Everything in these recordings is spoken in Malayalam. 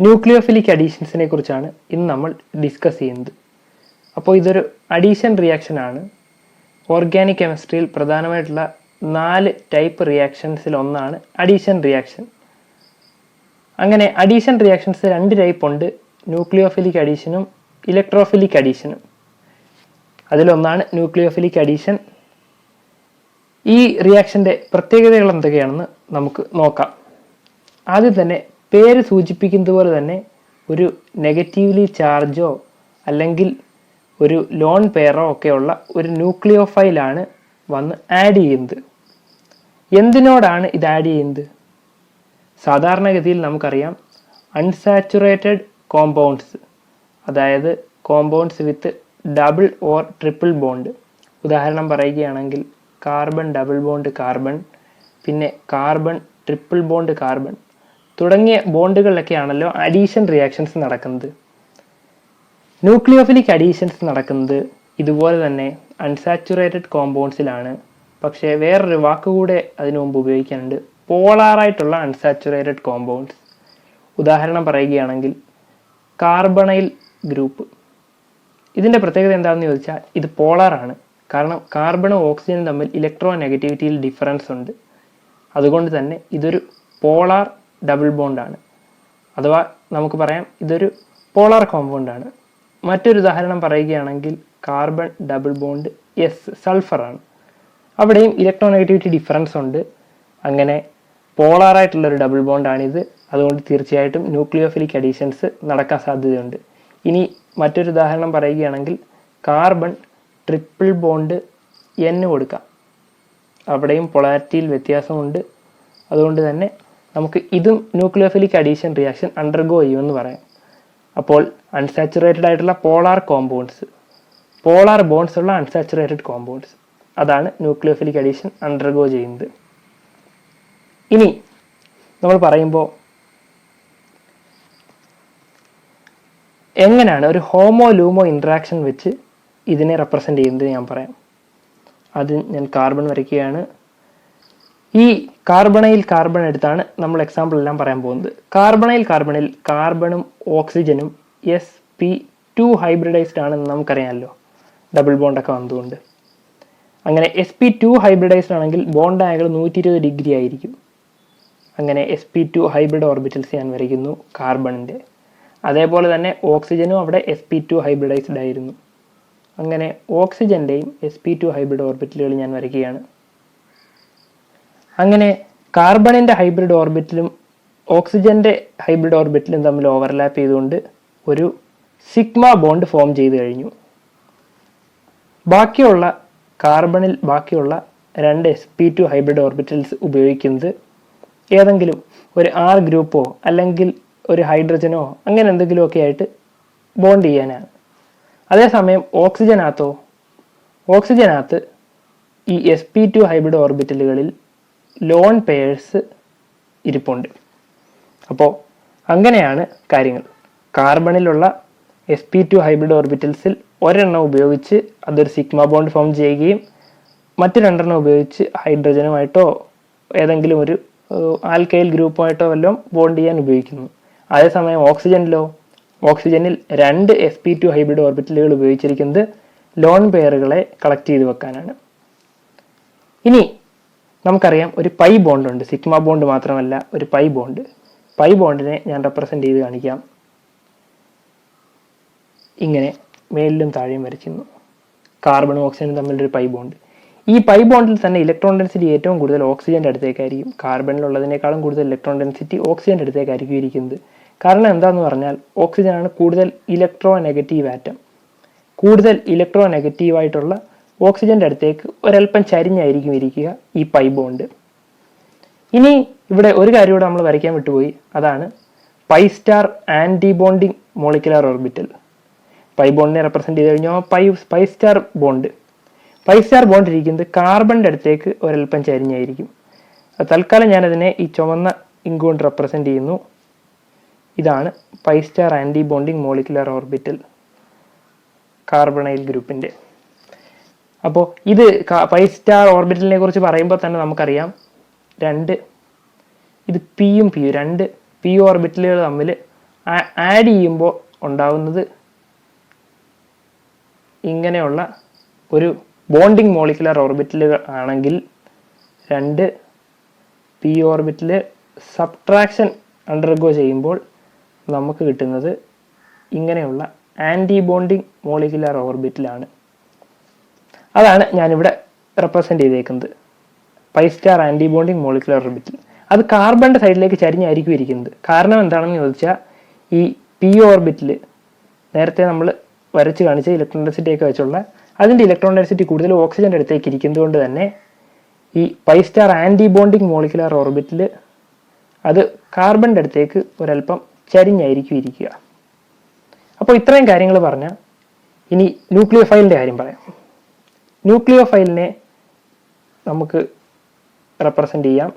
ന്യൂക്ലിയോഫിലിക് അഡീഷൻസിനെ കുറിച്ചാണ് ഇന്ന് നമ്മൾ ഡിസ്കസ് ചെയ്യുന്നത്. അപ്പോൾ ഇതൊരു അഡീഷൻ റിയാക്ഷൻ ആണ്. ഓർഗാനിക് കെമിസ്ട്രിയിൽ പ്രധാനമായിട്ടുള്ള 4 ടൈപ്പ് റിയാക്ഷൻസിൽ ഒന്നാണ് അഡീഷൻ റിയാക്ഷൻ. അങ്ങനെ അഡീഷൻ റിയാക്ഷൻസ് 2 ടൈപ്പ് ഉണ്ട്, ന്യൂക്ലിയോഫിലിക് അഡീഷനും ഇലക്ട്രോഫിലിക് അഡീഷനും. അതിലൊന്നാണ് ന്യൂക്ലിയോഫിലിക് അഡീഷൻ. ഈ റിയാക്ഷൻ്റെ പ്രത്യേകതകൾ എന്തൊക്കെയാണെന്ന് നമുക്ക് നോക്കാം. ആദ്യം തന്നെ പേര് സൂചിപ്പിക്കുന്നത് പോലെ തന്നെ ഒരു നെഗറ്റീവ്ലി ചാർജോ അല്ലെങ്കിൽ ഒരു ലോൺ പെയറോ ഒക്കെയുള്ള ഒരു ന്യൂക്ലിയോഫൈലാണ് വന്ന് ആഡ് ചെയ്യുന്നത്. എന്തിനോടാണ് ഇത് ആഡ് ചെയ്യുന്നത്? സാധാരണഗതിയിൽ നമുക്കറിയാം അൺസാച്ചുറേറ്റഡ് കോമ്പൗണ്ട്സ്, അതായത് compounds with double or triple bond. ഉദാഹരണം പറയുകയാണെങ്കിൽ കാർബൺ ഡബിൾ ബോണ്ട് കാർബൺ, പിന്നെ കാർബൺ ട്രിപ്പിൾ ബോണ്ട് കാർബൺ തുടങ്ങിയ ബോണ്ടുകളിലൊക്കെയാണല്ലോ അഡീഷൻ റിയാക്ഷൻസ് നടക്കുന്നത്. ന്യൂക്ലിയോഫിലിക് അഡീഷൻസ് നടക്കുന്നത് ഇതുപോലെ തന്നെ അൺസാച്ചുറേറ്റഡ് കോമ്പൗണ്ട്സിലാണ്. പക്ഷേ വേറൊരു വാക്കുകൂടെ അതിനു മുമ്പ് ഉപയോഗിക്കാനുണ്ട്, പോളാറായിട്ടുള്ള അൺസാച്ചുറേറ്റഡ് കോമ്പൗണ്ട്സ്. ഉദാഹരണം പറയുകയാണെങ്കിൽ കാർബണൈൽ ഗ്രൂപ്പ്. ഇതിൻ്റെ പ്രത്യേകത എന്താണെന്ന് ചോദിച്ചാൽ ഇത് പോളാറാണ്. കാരണം കാർബണും ഓക്സിജനും തമ്മിൽ ഇലക്ട്രോ നെഗറ്റിവിറ്റിയിൽ ഡിഫറൻസ് ഉണ്ട്. അതുകൊണ്ട് തന്നെ ഇതൊരു പോളാർ ഡബിൾ ബോണ്ടാണ്, അഥവാ നമുക്ക് പറയാം ഇതൊരു പോളാർ കോമ്പൗണ്ടാണ്. മറ്റൊരു ഉദാഹരണം പറയുകയാണെങ്കിൽ കാർബൺ ഡബിൾ ബോണ്ട് സൾഫറാണ്. അവിടെയും ഇലക്ട്രോ നെഗറ്റിവിറ്റി ഡിഫറൻസ് ഉണ്ട്. അങ്ങനെ പോളാറായിട്ടുള്ളൊരു ഡബിൾ ബോണ്ടാണിത്. അതുകൊണ്ട് തീർച്ചയായിട്ടും ന്യൂക്ലിയോഫിലിക് അഡീഷൻസ് നടക്കാൻ സാധ്യതയുണ്ട്. ഇനി മറ്റൊരു ഉദാഹരണം പറയുകയാണെങ്കിൽ കാർബൺ ട്രിപ്പിൾ ബോണ്ട് കൊടുക്കാം. അവിടെയും പൊളാരിറ്റിയിൽ വ്യത്യാസമുണ്ട്. അതുകൊണ്ട് തന്നെ നമുക്ക് ഇതും ന്യൂക്ലിയോഫിലിക് അഡീഷൻ റിയാക്ഷൻ അണ്ടർഗോ ചെയ്യുമെന്ന് പറയാം. അപ്പോൾ അൺസാച്ചുറേറ്റഡ് ആയിട്ടുള്ള പോളാർ കോമ്പൗണ്ട്സ്, പോളാർ ബോണ്ട്സ് ഉള്ള അൺസാച്ചുറേറ്റഡ് കോമ്പൗണ്ട്സ്, അതാണ് ന്യൂക്ലിയോഫിലിക് അഡീഷൻ അണ്ടർഗോ ചെയ്യുന്നത്. ഇനി നമ്മൾ പറയുമ്പോൾ എങ്ങനെയാണ് ഒരു ഹോമോ ലൂമോ ഇൻട്രാക്ഷൻ വെച്ച് ഇതിനെ റെപ്രസെൻ്റ് ചെയ്യുന്നത് ഞാൻ പറയാം. ആദ്യം ഞാൻ കാർബൺ വരയ്ക്കുകയാണ്. ഈ കാർബണൈൽ കാർബൺ എടുത്താണ് നമ്മൾ എക്സാമ്പിൾ എല്ലാം പറയാൻ പോകുന്നത്. കാർബണൈൽ കാർബണിൽ കാർബണും ഓക്സിജനും sp2 ഹൈബ്രിഡൈസ്ഡ് ആണെന്ന് നമുക്കറിയാമല്ലോ, ഡബിൾ ബോണ്ടൊക്കെ വന്നതുകൊണ്ട്. അങ്ങനെ sp2 ഹൈബ്രിഡൈസ്ഡ് ആണെങ്കിൽ ബോണ്ട് ആംഗിൾ 120 ഡിഗ്രി ആയിരിക്കും. അങ്ങനെ sp2 ഹൈബ്രിഡ് ഓർബിറ്റൽസ് ഞാൻ വരയ്ക്കുന്നു കാർബണിൻ്റെ. അതേപോലെ തന്നെ ഓക്സിജനും അവിടെ sp2 ഹൈബ്രിഡൈസ്ഡ് ആയിരുന്നു. അങ്ങനെ ഓക്സിജൻ്റെയും sp2 ഹൈബ്രിഡ് ഓർബിറ്റലുകൾ ഞാൻ വരയ്ക്കുകയാണ്. അങ്ങനെ കാർബണിൻ്റെ ഹൈബ്രിഡ് ഓർബിറ്റലും ഓക്സിജൻ്റെ ഹൈബ്രിഡ് ഓർബിറ്റലും തമ്മിൽ ഓവർലാപ്പ് ചെയ്തുകൊണ്ട് ഒരു സിഗ്മ ബോണ്ട് ഫോം ചെയ്ത് കഴിഞ്ഞു. ബാക്കിയുള്ള കാർബണിൽ ബാക്കിയുള്ള 2 sp2 ഹൈബ്രിഡ് ഓർബിറ്റൽസ് ഉപയോഗിക്കുന്നത് ഏതെങ്കിലും ഒരു R ഗ്രൂപ്പോ അല്ലെങ്കിൽ ഒരു ഹൈഡ്രജനോ അങ്ങനെ എന്തെങ്കിലുമൊക്കെ ആയിട്ട് ബോണ്ട് ചെയ്യാനാണ്. അതേസമയം ഓക്സിജനകത്ത് ഈ sp2 ഹൈബ്രിഡ് ഓർബിറ്റലുകളിൽ ലോൺ പെയേഴ്സ് ഇരിപ്പുണ്ട്. അപ്പോൾ അങ്ങനെയാണ് കാര്യങ്ങൾ. കാർബണിലുള്ള sp2 ഹൈബ്രിഡ് ഓർബിറ്റൽസിൽ ഒരെണ്ണം ഉപയോഗിച്ച് അതൊരു സിഗ്മ ബോണ്ട് ഫോം ചെയ്യുകയും മറ്റ് 2 എണ്ണം ഉപയോഗിച്ച് ഹൈഡ്രജനുമായിട്ടോ ഏതെങ്കിലും ഒരു ആൽക്കൈൽ ഗ്രൂപ്പുമായിട്ടോ വല്ലതും ബോണ്ട് ചെയ്യാൻ ഉപയോഗിക്കുന്നു. അതേസമയം ഓക്സിജനിൽ 2 sp2 ഹൈബ്രിഡ് ഓർബിറ്റലുകൾ ഉപയോഗിച്ചിരിക്കുന്നത് ലോൺ പെയറുകളെ കളക്ട് ചെയ്ത് വെക്കാനാണ്. ഇനി നമുക്കറിയാം ഒരു പൈ ബോണ്ട് ഉണ്ട്. സിഗ്മ ബോണ്ട് മാത്രമല്ല, ഒരു പൈ ബോണ്ട്. പൈ ബോണ്ടിനെ ഞാൻ റെപ്രസെൻ്റ് ചെയ്ത് കാണിക്കാം. ഇങ്ങനെ മേലിലും താഴെയും വരയ്ക്കുന്നു. കാർബണും ഓക്സിജനും തമ്മിലൊരു പൈ ബോണ്ട്. ഈ പൈ ബോണ്ടിൽ തന്നെ ഇലക്ട്രോൺ ഡെൻസിറ്റി ഏറ്റവും കൂടുതൽ ഓക്സിജൻ്റെ അടുത്തേക്കായിരിക്കും. കാർബണിലുള്ളതിനേക്കാളും കൂടുതൽ ഇലക്ട്രോൺ ഡെൻസിറ്റി ഓക്സിജൻ്റെ അടുത്തേക്കായിരിക്കും ഇരിക്കുന്നത്. കാരണം എന്താണെന്ന് പറഞ്ഞാൽ ഓക്സിജനാണ് കൂടുതൽ ഇലക്ട്രോ നെഗറ്റീവ് ആറ്റം. കൂടുതൽ ഇലക്ട്രോ നെഗറ്റീവായിട്ടുള്ള ഓക്സിജൻ്റെ അടുത്തേക്ക് ഒരൽപ്പം ചരിഞ്ഞായിരിക്കും ഇരിക്കുക ഈ പൈ ബോണ്ട്. ഇനി ഇവിടെ ഒരു കാര്യം കൂടെ നമ്മൾ വരയ്ക്കാൻ വിട്ടുപോയി, അതാണ് pi star anti bonding molecular orbital. Pi ബോണ്ടിനെ റെപ്രസെൻ്റ് ചെയ്ത് കഴിഞ്ഞാൽ പൈ സ്റ്റാർ ബോണ്ട് ഇരിക്കുന്നത് കാർബണിൻ്റെ അടുത്തേക്ക് ഒരൽപ്പം ചരിഞ്ഞായിരിക്കും. തൽക്കാലം ഞാനതിനെ ഈ ചുവന്ന ഇങ്ക് കൊണ്ട് റെപ്രസെൻ്റ് ചെയ്യുന്നു. ഇതാണ് pi star anti bonding molecular orbital carbonyl ഗ്രൂപ്പിൻ്റെ. അപ്പോൾ ഇത് പൈ സ്റ്റാർ ഓർബിറ്റലിനെ കുറിച്ച് പറയുമ്പോൾ തന്നെ നമുക്കറിയാം ഇത് പിയും പിയും 2 പി ഓർബിറ്റലുകൾ തമ്മിൽ ആഡ് ചെയ്യുമ്പോൾ ഉണ്ടാവുന്നത് ഇങ്ങനെയുള്ള ഒരു ബോണ്ടിങ് മോളിക്കുലർ ഓർബിറ്റലുകൾ ആണെങ്കിൽ 2 p ഓർബിറ്റൽ സബ്ട്രാക്ഷൻ അണ്ടർഗോ ചെയ്യുമ്പോൾ നമുക്ക് കിട്ടുന്നത് ഇങ്ങനെയുള്ള ആൻറ്റി ബോണ്ടിങ് മോളിക്കുലർ ഓർബിറ്റലാണ്. അതാണ് ഞാനിവിടെ റെപ്രസെൻ്റ് ചെയ്തേക്കുന്നത്, pi star anti bonding molecular orbital. അത് കാർബണിൻ്റെ സൈഡിലേക്ക് ചരിഞ്ഞായിരിക്കും ഇരിക്കുന്നത്. കാരണം എന്താണെന്ന് ചോദിച്ചാൽ ഈ പി ഓർബിറ്റൽ നേരത്തെ നമ്മൾ വരച്ച് കാണിച്ച ഇലക്ട്രോൺ ഡെൻസിറ്റി ഒക്കെ വെച്ചുള്ള അതിൻ്റെ ഇലക്ട്രോൺ ഡെൻസിറ്റി കൂടുതൽ ഓക്സിജൻ്റെ അടുത്തേക്ക് ഇരിക്കുന്നത് കൊണ്ട് തന്നെ ഈ pi star anti bonding molecular orbital അത് കാർബണിൻ്റെ അടുത്തേക്ക് ഒരല്പം ചരിഞ്ഞായിരിക്കും ഇരിക്കുക. അപ്പോൾ ഇത്രയും കാര്യങ്ങൾ പറഞ്ഞാൽ ഇനി ന്യൂക്ലിയോഫൈലിൻ്റെ കാര്യം പറയാം. ന്യൂക്ലിയോഫൈലിനെ നമുക്ക് റെപ്രസെൻ്റ് ചെയ്യാം.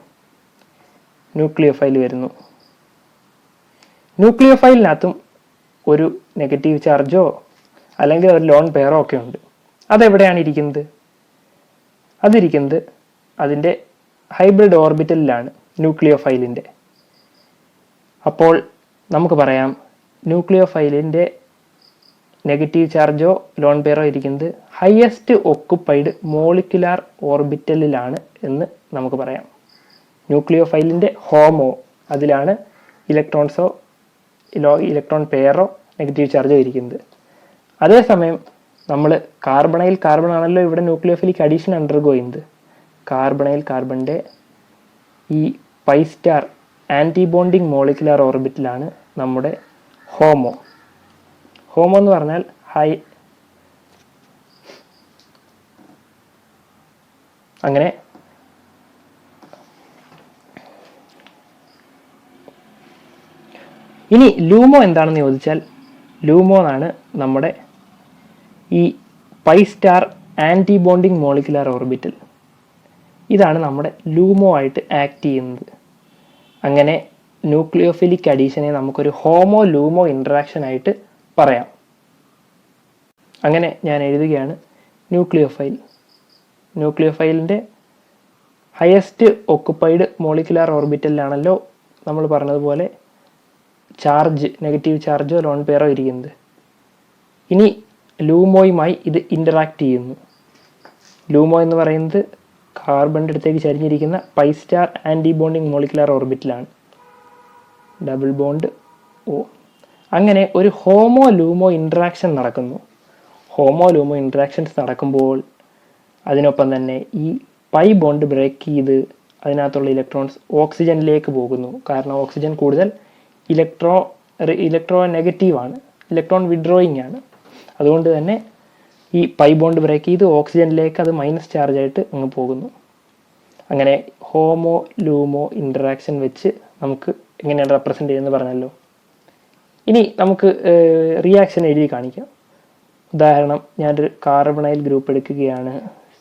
ന്യൂക്ലിയോഫൈൽ വരുന്നു. ന്യൂക്ലിയോഫൈലിനകത്തും ഒരു നെഗറ്റീവ് ചാർജോ അല്ലെങ്കിൽ ഒരു ലോൺ പെയറോ ഒക്കെ ഉണ്ട്. അതെവിടെയാണ് ഇരിക്കുന്നത്? അതിരിക്കുന്നത് അതിൻ്റെ ഹൈബ്രിഡ് ഓർബിറ്റലിലാണ് ന്യൂക്ലിയോഫൈലിൻ്റെ. അപ്പോൾ നമുക്ക് പറയാം ന്യൂക്ലിയോഫൈലിൻ്റെ നെഗറ്റീവ് ചാർജോ ലോൺ പെയറോ ഇരിക്കുന്നത് ഹയസ്റ്റ് ഒക്കുപ്പൈഡ് മോളിക്കുലാർ ഓർബിറ്റലിലാണ് എന്ന് നമുക്ക് പറയാം. ന്യൂക്ലിയോഫൈലിൻ്റെ ഹോമോ അതിലാണ് ഇലക്ട്രോൺസോ ഇലക്ട്രോൺ പെയറോ നെഗറ്റീവ് ചാർജോ ഇരിക്കുന്നത്. അതേസമയം നമ്മൾ കാർബൺ ആണല്ലോ ഇവിടെ ന്യൂക്ലിയോഫിലിക് അഡീഷൻ അണ്ടർഗോ ചെയ്യുന്നത്. കാർബണിൻ്റെ ഈ pi star anti bonding molecular ഓർബിറ്റലാണ് നമ്മുടെ ഹോമോ. ഹോമോ എന്ന് പറഞ്ഞാൽ അങ്ങനെ ഇനി ലൂമോ എന്താണെന്ന് ചോദിച്ചാൽ ലൂമോ എന്നാണ് നമ്മുടെ ഈ pi star anti bonding molecular orbital. ഇതാണ് നമ്മുടെ ലൂമോ ആയിട്ട് ആക്ട് ചെയ്യുന്നത്. അങ്ങനെ ന്യൂക്ലിയോഫിലിക് അഡീഷനെ നമുക്കൊരു ഹോമോ ലൂമോ ഇൻട്രാക്ഷൻ ആയിട്ട് പറയാം. അങ്ങനെ ഞാൻ എഴുതുകയാണ് ന്യൂക്ലിയോഫൈൽ. ന്യൂക്ലിയോഫൈലിൻ്റെ ഹയസ്റ്റ് ഒക്കുപ്പൈഡ് മോളിക്കുലാർ ഓർബിറ്റലിലാണല്ലോ നമ്മൾ പറഞ്ഞതുപോലെ ചാർജ് നെഗറ്റീവ് ചാർജോ ലോൺ പെയറോ ഇരിക്കുന്നത്. ഇനി ലൂമോയുമായി ഇത് ഇൻ്ററാക്ട് ചെയ്യുന്നു. ലൂമോ എന്ന് പറയുന്നത് കാർബണിൻ്റെ അടുത്തേക്ക് ചരിഞ്ഞിരിക്കുന്ന pi star anti bonding molecular ഓർബിറ്റലാണ്. ഡബിൾ ബോണ്ട് ഓ. അങ്ങനെ ഒരു ഹോമോ ലൂമോ ഇൻട്രാക്ഷൻ നടക്കുന്നു. ഹോമോ ലൂമോ ഇൻട്രാക്ഷൻസ് നടക്കുമ്പോൾ അതിനൊപ്പം തന്നെ ഈ പൈ ബോണ്ട് ബ്രേക്ക് ചെയ്ത് അതിനകത്തുള്ള ഇലക്ട്രോൺസ് ഓക്സിജനിലേക്ക് പോകുന്നു. കാരണം ഓക്സിജൻ കൂടുതൽ ഇലക്ട്രോ നെഗറ്റീവാണ്, ഇലക്ട്രോൺ വിഡ്രോയിങ് ആണ്. അതുകൊണ്ട് തന്നെ ഈ പൈ ബോണ്ട് ബ്രേക്ക് ചെയ്ത് ഓക്സിജനിലേക്ക് അത് മൈനസ് ചാർജായിട്ട് അങ്ങ് പോകുന്നു. അങ്ങനെ ഹോമോ ലൂമോ ഇൻട്രാക്ഷൻ വെച്ച് നമുക്ക് എങ്ങനെയാണ് റെപ്രസെൻ്റ് ചെയ്യുന്നത് പറഞ്ഞല്ലോ. ഇനി നമുക്ക് റിയാക്ഷൻ എഴുതി കാണിക്കാം. ഉദാഹരണം, ഞാനൊരു കാർബണൈൽ ഗ്രൂപ്പ് എടുക്കുകയാണ്,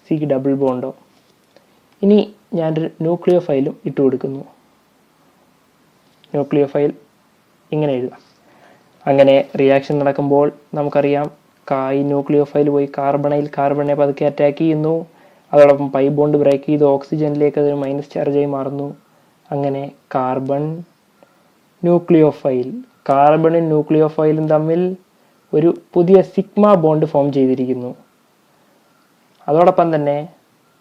സി ഡബിൾ ബോണ്ടോ. ഇനി ഞാനൊരു ന്യൂക്ലിയോഫൈലും ഇട്ട് കൊടുക്കുന്നു. ന്യൂക്ലിയോഫൈൽ ഇങ്ങനെ എഴുതാം. അങ്ങനെ റിയാക്ഷൻ നടക്കുമ്പോൾ നമുക്കറിയാം ഈ ന്യൂക്ലിയോഫൈൽ പോയി കാർബണിനെ പതുക്കെ അറ്റാക്ക് ചെയ്യുന്നു. അതോടൊപ്പം പൈ ബോണ്ട് ബ്രേക്ക് ചെയ്ത് ഓക്സിജനിലേക്ക് അതൊരു മൈനസ് ചാർജായി മാറുന്നു. അങ്ങനെ കാർബൺ ന്യൂക്ലിയോഫൈൽ കാർബണും ന്യൂക്ലിയോഫൈലും തമ്മിൽ ഒരു പുതിയ സിഗ്മ ബോണ്ട് ഫോം ചെയ്തിരിക്കുന്നു. അതോടൊപ്പം തന്നെ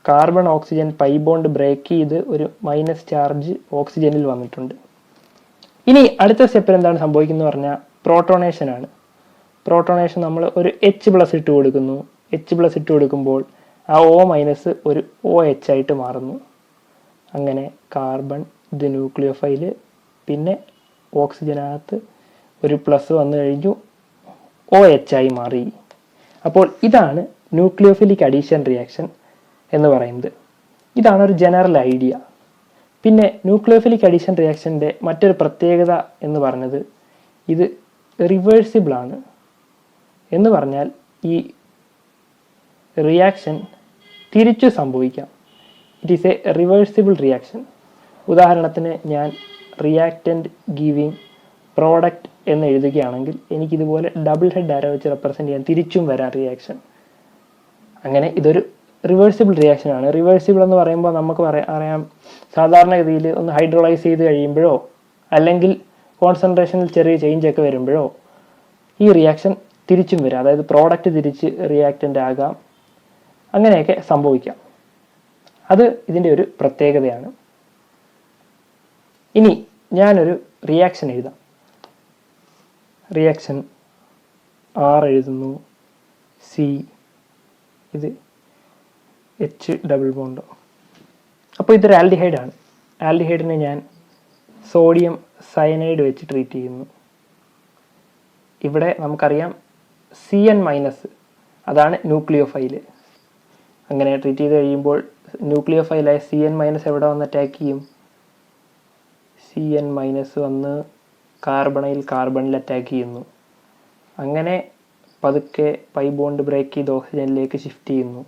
carbon oxygen pi bond break ചെയ്ത് ഒരു മൈനസ് ചാർജ് ഓക്സിജനിൽ വന്നിട്ടുണ്ട്. ഇനി അടുത്ത സ്റ്റെപ്പിൽ എന്താണ് സംഭവിക്കുന്നത് പറഞ്ഞാൽ പ്രോട്ടോണേഷൻ ആണ്. പ്രോട്ടോണേഷൻ നമ്മൾ ഒരു H+ ഇട്ട് കൊടുക്കുന്നു. H+ ഇട്ട് കൊടുക്കുമ്പോൾ ആ O- ഒരു OH ആയിട്ട് മാറുന്നു. അങ്ങനെ കാർബൺ ഇത് ന്യൂക്ലിയോഫൈല്, പിന്നെ ഓക്സിജനകത്ത് ഒരു പ്ലസ് വന്നു കഴിഞ്ഞു, OH ആയി മാറി. അപ്പോൾ ഇതാണ് ന്യൂക്ലിയോഫിലിക് അഡീഷൻ റിയാക്ഷൻ എന്ന് പറയുന്നത്. ഇതാണ് ഒരു ജനറൽ ഐഡിയ. പിന്നെ ന്യൂക്ലിയോഫിലിക് അഡീഷൻ റിയാക്ഷൻ്റെ മറ്റൊരു പ്രത്യേകത എന്ന് പറഞ്ഞത് ഇത് റിവേഴ്സിബിൾ ആണ്. എന്ന് പറഞ്ഞാൽ ഈ റിയാക്ഷൻ തിരിച്ചു സംഭവിക്കാം. It is A reversible reaction. ഉദാഹരണത്തിന് ഞാൻ റിയാക്റ്റൻറ്റ് ഗിവിങ് പ്രോഡക്റ്റ് എന്ന് എഴുതുകയാണെങ്കിൽ എനിക്കിതുപോലെ ഡബിൾ ഹെഡ് ആരോ വെച്ച് റെപ്രസെൻ്റ് ചെയ്യാൻ തിരിച്ചും വരാം റിയാക്ഷൻ. അങ്ങനെ ഇതൊരു റിവേഴ്സിബിൾ റിയാക്ഷനാണ്. റിവേഴ്സിബിൾ എന്ന് പറയുമ്പോൾ നമുക്ക് അറിയാം, സാധാരണഗതിയിൽ ഒന്ന് ഹൈഡ്രോളൈസ് ചെയ്ത് കഴിയുമ്പോഴോ അല്ലെങ്കിൽ കോൺസെൻട്രേഷനിൽ ചെറിയ ചേഞ്ച് ഒക്കെ വരുമ്പോഴോ ഈ റിയാക്ഷൻ തിരിച്ചും വരും. അതായത് പ്രോഡക്റ്റ് തിരിച്ച് റിയാക്റ്റൻ്റ് ആകാം, അങ്ങനെയൊക്കെ സംഭവിക്കാം. അത് ഇതിൻ്റെ ഒരു പ്രത്യേകതയാണ്. ഇനി ഞാനൊരു റിയാക്ഷൻ എഴുതാം. റിയാക്ഷൻ R എഴുതുന്നു, C, ഇത് H ഡബിൾ ബോണ്ട്. അപ്പോൾ ഇതൊരു ആൽഡിഹൈഡാണ്. ആൽഡിഹൈഡിനെ ഞാൻ സോഡിയം സയനൈഡ് വെച്ച് ട്രീറ്റ് ചെയ്യുന്നു. ഇവിടെ നമുക്കറിയാം CN- അതാണ് ന്യൂക്ലിയോഫൈല്. അങ്ങനെ ട്രീറ്റ് ചെയ്ത് കഴിയുമ്പോൾ ന്യൂക്ലിയോഫൈലായ CN- എവിടെ വന്ന് അറ്റാക്ക് ചെയ്യും? CN- വന്ന് കാർബണിൽ അറ്റാക്ക് ചെയ്യുന്നു. അങ്ങനെ പതുക്കെ പൈ ബോണ്ട് ബ്രേക്ക് ചെയ്ത് ഓക്സിജനിലേക്ക് ഷിഫ്റ്റ് ചെയ്യുന്നു.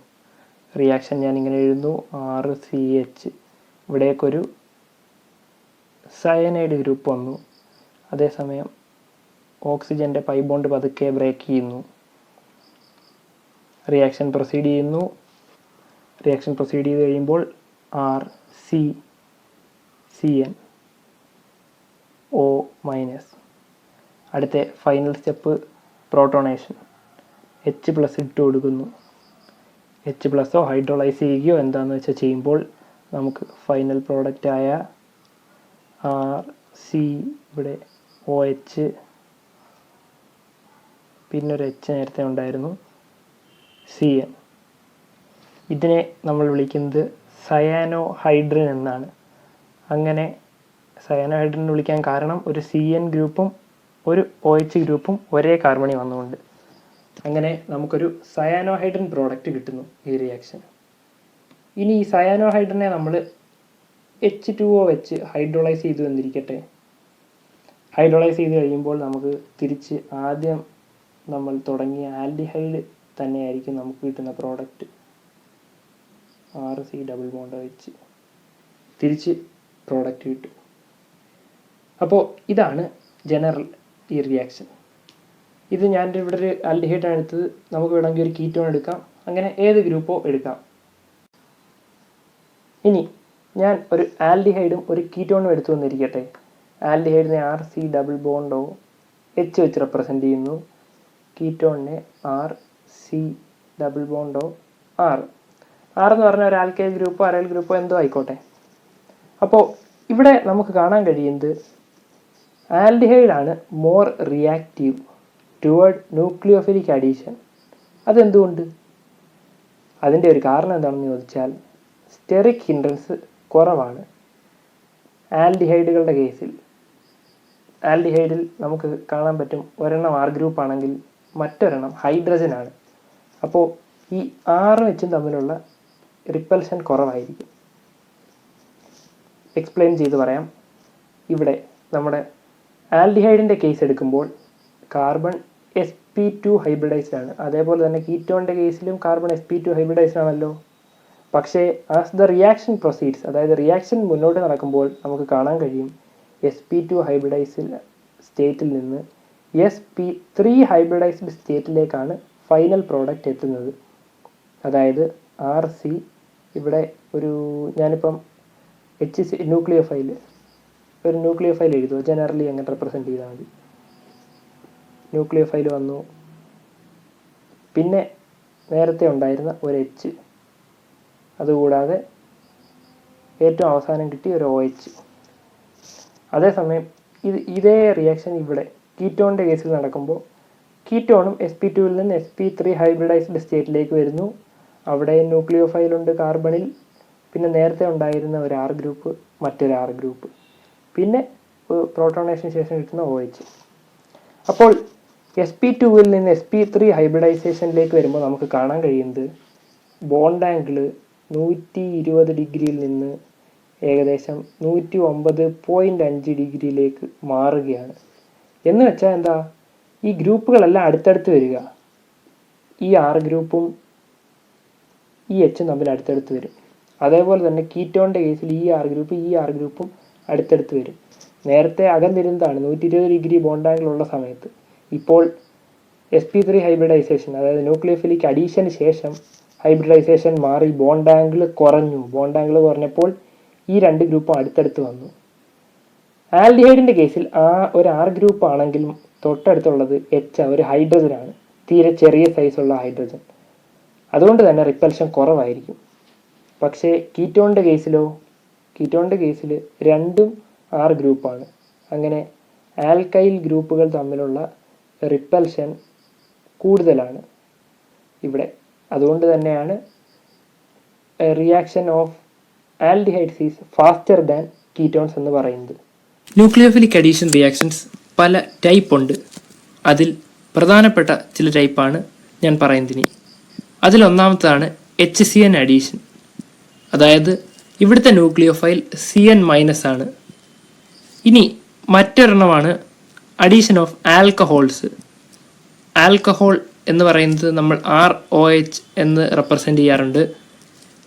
റിയാക്ഷൻ ഞാൻ ഇങ്ങനെ എഴുതുന്നു, RCH. ഇവിടേക്കൊരു സയനൈഡ് ഗ്രൂപ്പ് വന്നു. അതേസമയം ഓക്സിജൻ്റെ പൈ ബോണ്ട് പതുക്കെ ബ്രേക്ക് ചെയ്യുന്നു. റിയാക്ഷൻ പ്രൊസീഡ് ചെയ്യുന്നു. റിയാക്ഷൻ പ്രൊസീഡ് ചെയ്ത് കഴിയുമ്പോൾ RCCNO-. അടുത്ത ഫൈനൽ സ്റ്റെപ്പ് പ്രോട്ടോണേഷൻ. H+ ഇട്ട് കൊടുക്കുന്നു. H+ ഹൈഡ്രോളൈസ് ചെയ്യുകയോ എന്താണെന്ന് വെച്ചാൽ ചെയ്യുമ്പോൾ നമുക്ക് ഫൈനൽ പ്രോഡക്റ്റായ RC, ഇവിടെ OH, പിന്നൊരു H നേരത്തെ ഉണ്ടായിരുന്നു, CN. ഇതിനെ നമ്മൾ വിളിക്കുന്നത് സയാനോഹൈഡ്രിൻ എന്നാണ്. അങ്ങനെ സയാനോഹൈഡ്രിൻ വിളിക്കാൻ കാരണം ഒരു CN ഗ്രൂപ്പും ഒരു OH ഗ്രൂപ്പും ഒരേ കാർബണിൽ വന്നുകൊണ്ട്. അങ്ങനെ നമുക്കൊരു സയാനോഹൈഡ്രിൻ പ്രോഡക്റ്റ് കിട്ടുന്നു ഈ റിയാക്ഷൻ. ഇനി ഈ സയാനോഹൈഡ്രിനെ നമ്മൾ H2O വെച്ച് ഹൈഡ്രോളൈസ് ചെയ്തു എന്നിരിക്കട്ടെ. ഹൈഡ്രോളൈസ് ചെയ്ത് കഴിയുമ്പോൾ നമുക്ക് തിരിച്ച് ആദ്യം നമ്മൾ തുടങ്ങിയ ആൽഡിഹൈഡ് തന്നെയായിരിക്കും നമുക്ക് കിട്ടുന്ന പ്രോഡക്റ്റ്. RC ഡബിൾ ബോണ്ട് വെച്ച് തിരിച്ച് പ്രോഡക്റ്റ് കിട്ടും. അപ്പോൾ ഇതാണ് ജനറൽ ഈ റിയാക്ഷൻ. ഇത് ഞാൻ ഇവിടെ ഒരു ആൽഡിഹൈഡാണ് എടുത്തത്. നമുക്ക് വേണമെങ്കിൽ ഒരു കീറ്റോൺ എടുക്കാം, അങ്ങനെ ഏത് ഗ്രൂപ്പോ എടുക്കാം. ഇനി ഞാൻ ഒരു ആൽഡിഹൈഡും ഒരു കീറ്റോണും എടുത്തു വന്നിരിക്കട്ടെ. ആൽഡിഹൈഡിനെ RC ഡബിൾ ബോണ്ടോ H വെച്ച് റെപ്രസെൻ്റ് ചെയ്യുന്നു. കീറ്റോണിനെ RC ഡബിൾ ബോണ്ടോ R എന്ന് പറഞ്ഞാൽ ഒരു ആൽക്കൈൽ ഗ്രൂപ്പോ അരൈൽ ഗ്രൂപ്പോ എന്തോ ആയിക്കോട്ടെ. അപ്പോൾ ഇവിടെ നമുക്ക് കാണാൻ കഴിയുന്നത് ആൽഡിഹൈഡാണ് more reactive toward nucleophilic addition. അതെന്തുകൊണ്ട്? അതിൻ്റെ ഒരു കാരണം എന്താണെന്ന് ചോദിച്ചാൽ സ്റ്റെറിക് ഹിൻഡ്രൻസ് കുറവാണ് ആൽഡിഹൈഡുകളുടെ കേസിൽ. ആൽഡിഹൈഡിൽ നമുക്ക് കാണാൻ പറ്റും ഒരെണ്ണം R ഗ്രൂപ്പ് ആണെങ്കിൽ മറ്റൊരെണ്ണം ഹൈഡ്രജൻ ആണ്. അപ്പോൾ ഈ R വെച്ചും തമ്മിലുള്ള റിപ്പൽഷൻ കുറവായിരിക്കും. എക്സ്പ്ലെയിൻ ചെയ്ത് പറയാം. ഇവിടെ നമ്മുടെ ആൽഡിഹൈഡിൻ്റെ കേസ് എടുക്കുമ്പോൾ കാർബൺ sp2 ഹൈബ്രിഡൈസ്ഡ് ആണ്. അതേപോലെ തന്നെ കീറ്റോണിൻ്റെ കേസിലും കാർബൺ sp2 ഹൈബ്രിഡൈസ്ഡ് ആണല്ലോ. പക്ഷേ ആസ് ദ റിയാക്ഷൻ പ്രൊസീഡ്സ്, അതായത് റിയാക്ഷൻ മുന്നോട്ട് നടക്കുമ്പോൾ നമുക്ക് കാണാൻ കഴിയും sp2 ഹൈബ്രിഡൈസ്ഡ് സ്റ്റേറ്റിൽ നിന്ന് sp3 ഹൈബ്രിഡൈസ്ഡ് സ്റ്റേറ്റിലേക്കാണ് ഫൈനൽ പ്രോഡക്റ്റ് എത്തുന്നത്. അതായത് RC, ഇവിടെ ഒരു ഞാനിപ്പം ഒരു ന്യൂക്ലിയോഫൈൽ എഴുതുമോ, ജനറലി അങ്ങനെ റെപ്രസെൻ്റ് ചെയ്താൽ മതി. ന്യൂക്ലിയോഫൈൽ വന്നു, പിന്നെ നേരത്തെ ഉണ്ടായിരുന്ന ഒരു H, അതുകൂടാതെ ഏറ്റവും അവസാനം കിട്ടിയ ഒരു OH. അതേസമയം ഇതേ റിയാക്ഷൻ ഇവിടെ കീറ്റോണിൻ്റെ കേസിൽ നടക്കുമ്പോൾ കീറ്റോണും sp2 നിന്ന് sp3 ഹൈബ്രിഡൈസ്ഡ് സ്റ്റേറ്റിലേക്ക് വരുന്നു. അവിടെ ന്യൂക്ലിയോഫൈലുണ്ട് കാർബണിൽ, പിന്നെ നേരത്തെ ഉണ്ടായിരുന്ന ഒരു R ഗ്രൂപ്പ്, മറ്റൊരു R ഗ്രൂപ്പ്, പിന്നെ പ്രോട്ടോണേഷന് ശേഷം കിട്ടുന്ന OH. അപ്പോൾ sp2 നിന്ന് sp3 ഹൈബ്രിഡൈസേഷനിലേക്ക് വരുമ്പോൾ നമുക്ക് കാണാൻ കഴിയുന്നത് ബോണ്ട് ആംഗിൾ 120 ഡിഗ്രിയിൽ നിന്ന് ഏകദേശം 109.5 ഡിഗ്രിയിലേക്ക് മാറുകയാണ്. എന്ന് വെച്ചാൽ എന്താ, ഈ ഗ്രൂപ്പുകളെല്ലാം അടുത്തടുത്ത് വരിക. ഈ R ഗ്രൂപ്പും ഈ H തമ്മിൽ അടുത്തടുത്ത് വരും. അതേപോലെ തന്നെ കീറ്റോണിൻ്റെ കേസിൽ ഈ R ഗ്രൂപ്പും അടുത്തടുത്ത് വരും. നേരത്തെ അകന്നിരുന്നതാണ് 120 ഡിഗ്രി ബോണ്ട് ആംഗിൾ ഉള്ള സമയത്ത്. ഇപ്പോൾ sp3 ഹൈബ്രിഡൈസേഷൻ, അതായത് ന്യൂക്ലിയോഫിലിക് അഡീഷന് ശേഷം ഹൈബ്രിഡൈസേഷൻ മാറി ബോണ്ട് ആംഗിൾ കുറഞ്ഞു. ബോണ്ട് ആംഗിൾ കുറഞ്ഞപ്പോൾ ഈ രണ്ട് ഗ്രൂപ്പും അടുത്തടുത്ത് വന്നു. ആൽഡിഹൈഡിൻ്റെ കേസിൽ ഒരു ആർ ഗ്രൂപ്പ് ആണെങ്കിലും തൊട്ടടുത്തുള്ളത് എച്ച് ഒരു ഹൈഡ്രജനാണ്, തീരെ ചെറിയ സൈസുള്ള ഹൈഡ്രജൻ. അതുകൊണ്ട് തന്നെ റിപ്പൽഷൻ കുറവായിരിക്കും. പക്ഷേ കീറ്റോണിൻ്റെ കേസിൽ രണ്ടും ആർ ഗ്രൂപ്പാണ്. അങ്ങനെ ആൽക്കൈൽ ഗ്രൂപ്പുകൾ തമ്മിലുള്ള റിപ്പൽഷൻ കൂടുതലാണ് ഇവിടെ. അതുകൊണ്ട് തന്നെയാണ് reaction of aldehydes is faster than ketones എന്ന് പറയുന്നത്. ന്യൂക്ലിയോഫിലിക് അഡീഷൻ റിയാക്ഷൻസ് പല ടൈപ്പ് ഉണ്ട്. അതിൽ പ്രധാനപ്പെട്ട ചില ടൈപ്പാണ് ഞാൻ പറയുന്നതിന്. അതിലൊന്നാമത്തതാണ് HCN അഡീഷൻ. അതായത് ഇവിടുത്തെ ന്യൂക്ലിയോഫൈൽ CN- ആണ്. ഇനി മറ്റൊരെണ്ണമാണ് അഡീഷൻ ഓഫ് ആൽക്കഹോൾസ്. ആൽക്കഹോൾ എന്ന് പറയുന്നത് നമ്മൾ ROH എന്ന് റെപ്രസെൻ്റ് ചെയ്യാറുണ്ട്.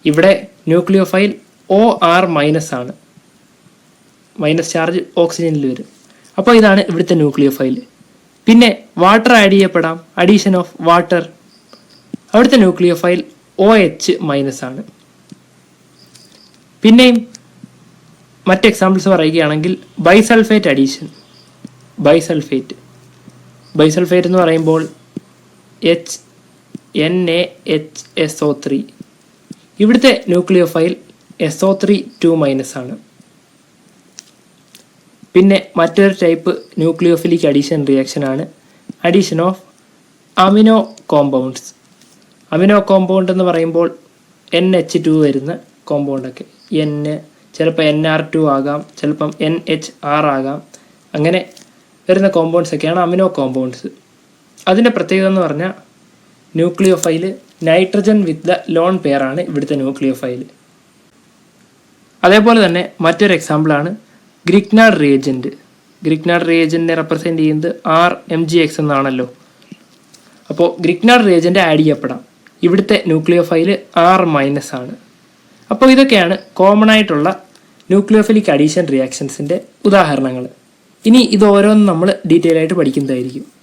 ഇവിടെ ന്യൂക്ലിയോഫൈൽ OR- ആണ്, മൈനസ് ചാർജ് ഓക്സിജനിൽ വരും. അപ്പോൾ ഇതാണ് ഇവിടുത്തെ ന്യൂക്ലിയോഫൈൽ. പിന്നെ വാട്ടർ ആഡ് ചെയ്യപ്പെടാം, അഡീഷൻ ഓഫ് വാട്ടർ. അവിടുത്തെ ന്യൂക്ലിയോഫൈൽ OH- ആണ്. പിന്നെയും മറ്റ് എക്സാമ്പിൾസ് പറയുകയാണെങ്കിൽ ബൈസൾഫേറ്റ് അഡീഷൻ. ബൈസൾഫേറ്റ് എന്ന് പറയുമ്പോൾ NaHSO3. ഇവിടുത്തെ ന്യൂക്ലിയോഫൈൽ SO3 2- ആണ്. പിന്നെ മറ്റൊരു ടൈപ്പ് ന്യൂക്ലിയോഫിലിക് അഡീഷൻ റിയാക്ഷൻ ആണ് addition of amino compounds. Amino compound എന്ന് പറയുമ്പോൾ NH2 വരുന്ന കോമ്പൗണ്ടൊക്കെ, ചിലപ്പോൾ NR2 ആകാം, ചിലപ്പം NHR ആകാം. അങ്ങനെ വരുന്ന കോമ്പൗണ്ട്സൊക്കെയാണ് അമിനോ കോമ്പൗണ്ട്സ്. അതിൻ്റെ പ്രത്യേകത എന്ന് പറഞ്ഞാൽ nucleophile nitrogen with the lone പെയറാണ് ഇവിടുത്തെ ന്യൂക്ലിയോഫൈൽ. അതേപോലെ തന്നെ മറ്റൊരു എക്സാമ്പിളാണ് ഗ്രിഗ്നാർഡ് റിയേജൻറ്റ്. ഗ്രിഗ്നാർഡ് റിയേജൻറ്റിനെ റെപ്രസെൻ്റ് ചെയ്യുന്നത് RMgX എന്നാണല്ലോ. അപ്പോൾ ഗ്രിഗ്നാർഡ് റിയേജൻറ്റ് ആഡ് ചെയ്യപ്പെടാം. ഇവിടുത്തെ ന്യൂക്ലിയോഫൈൽ R- ആണ്. അപ്പോൾ ഇതൊക്കെയാണ് കോമൺ ആയിട്ടുള്ള ന്യൂക്ലിയോഫിലിക് അഡീഷൻ റിയാക്ഷൻസിൻ്റെ ഉദാഹരണങ്ങൾ. ഇനി ഇത് ഓരോന്നും നമ്മൾ ഡീറ്റെയിൽ ആയിട്ട് പഠിക്കുന്നതായിരിക്കും.